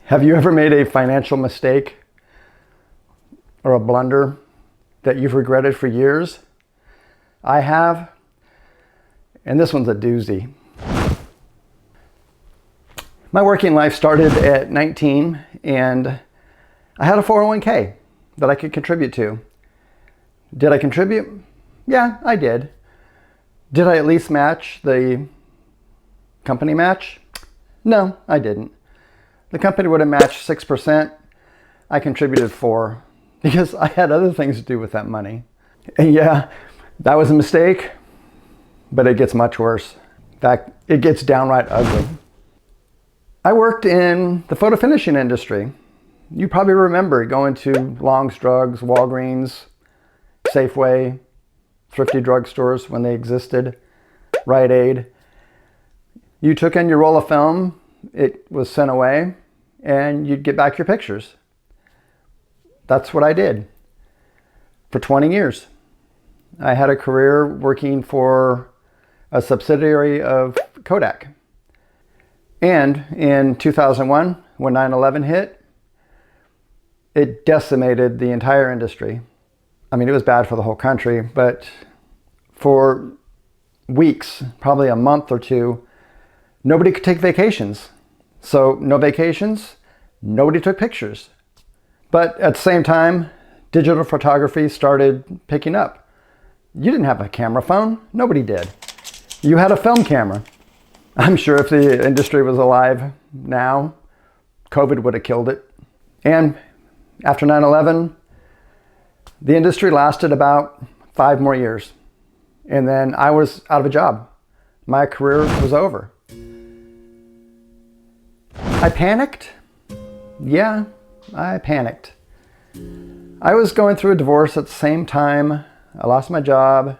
Have you ever made a financial mistake or a blunder that you've regretted for years? I have, and this one's a doozy. My working life started at 19, and I had a 401k that I could contribute to. Did I contribute? Yeah, I did. Did I at least match the company match? No, I didn't. The company would have matched 6%. I contributed 4% because I had other things to do with that money. And yeah, that was a mistake, but it gets much worse. In fact, it gets downright ugly. I worked in the photo finishing industry. You probably remember going to Long's Drugs, Walgreens, Safeway, thrifty drugstores when they existed, Rite Aid. You took in your roll of film, it was sent away, and you'd get back your pictures. That's what I did for 20 years. I had a career working for a subsidiary of Kodak. And in 2001, when 9/11 hit, it decimated the entire industry. I mean, it was bad for the whole country, but for weeks, probably a month or two, nobody could take vacations. So no vacations, nobody took pictures. But at the same time, digital photography started picking up. You didn't have a camera phone. Nobody did. You had a film camera. I'm sure if the industry was alive now, COVID would have killed it. And after 9/11, the industry lasted about 5 more years. And then I was out of a job. My career was over. I panicked. Yeah, I panicked. I was going through a divorce at the same time. I lost my job.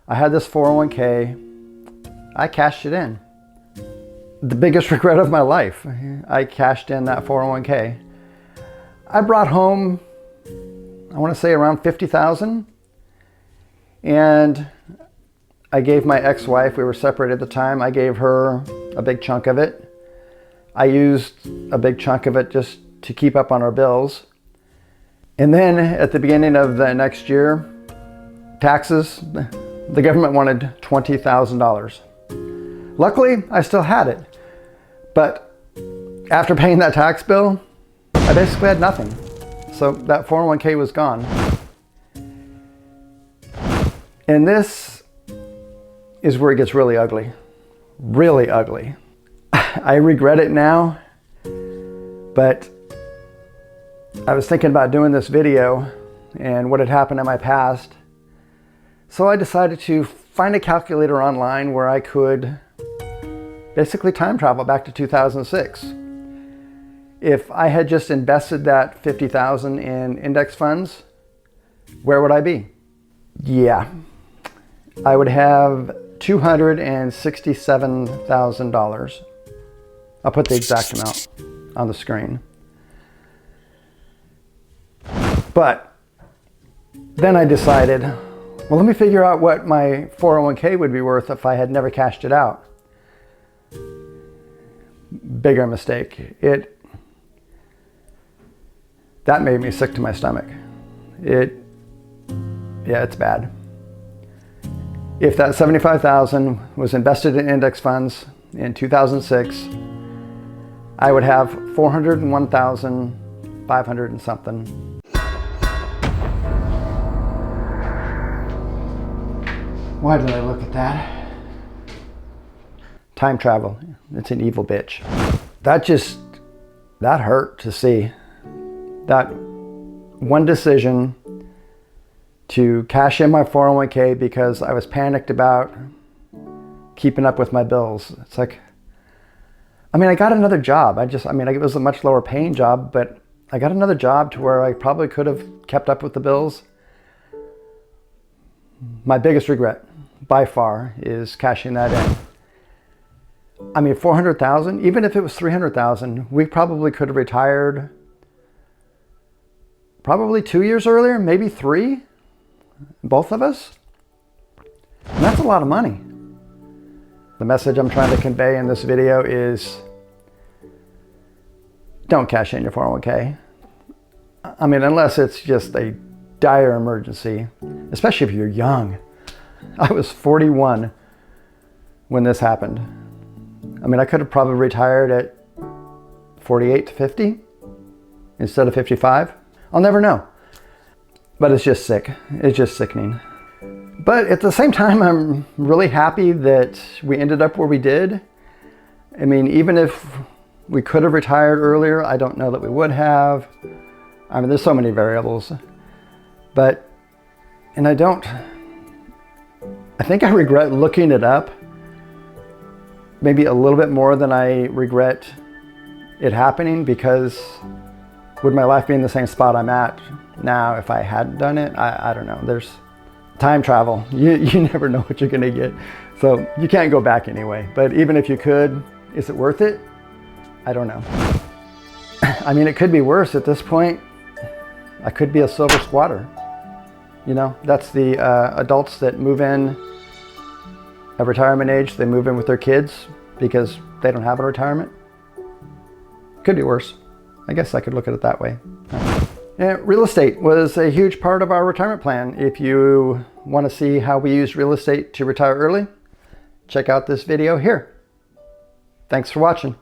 I had this 401k. I cashed it in. The biggest regret of my life. I cashed in that 401k. I brought home, I want to say around $50,000. And I gave my ex-wife, we were separated at the time, I gave her a big chunk of it. I used a big chunk of it just to keep up on our bills. And then at the beginning of the next year, taxes, the government wanted $20,000. Luckily, I still had it. But after paying that tax bill, I basically had nothing. So that 401k was gone. And this is where it gets really ugly. Really ugly. I regret it now, but I was thinking about doing this video and what had happened in my past. So I decided to find a calculator online where I could basically time travel back to 2006. If I had just invested that $50,000 in index funds, where would I be? Yeah, I would have $267,000. I'll put the exact amount on the screen. But then I decided, well, let me figure out what my 401k would be worth if I had never cashed it out. Bigger mistake. That made me sick to my stomach. Yeah, it's bad. If that $75,000 was invested in index funds in 2006, I would have $401,500 and something. Why did I look at that? Time travel, it's an evil bitch. That hurt to see. That one decision to cash in my 401k because I was panicked about keeping up with my bills. It's like, I mean, I got another job. It was a much lower paying job, but I got another job to where I probably could have kept up with the bills. My biggest regret by far is cashing that in. I mean, 400,000, even if it was 300,000, we probably could have retired probably 2 years earlier, maybe 3, both of us. And that's a lot of money. The message I'm trying to convey in this video is don't cash in your 401k. I mean, unless it's just a dire emergency, especially if you're young. I was 41 when this happened. I mean, I could have probably retired at 48 to 50 instead of 55. I'll never know. But it's just sick. It's just sickening. But at the same time, I'm really happy that we ended up where we did. I mean, even if we could have retired earlier, I don't know that we would have. I mean, there's so many variables. But, and I think I regret looking it up maybe a little bit more than I regret it happening, because would my life be in the same spot I'm at now if I hadn't done it? I don't know. There's time travel. You never know what you're going to get. So you can't go back anyway. But even if you could, is it worth it? I don't know. I mean, it could be worse at this point. I could be a silver squatter. You know, that's the adults that move in at retirement age. They move in with their kids because they don't have a retirement. Could be worse. I guess I could look at it that way. Yeah, real estate was a huge part of our retirement plan. If you want to see how we use real estate to retire early, check out this video here. Thanks for watching.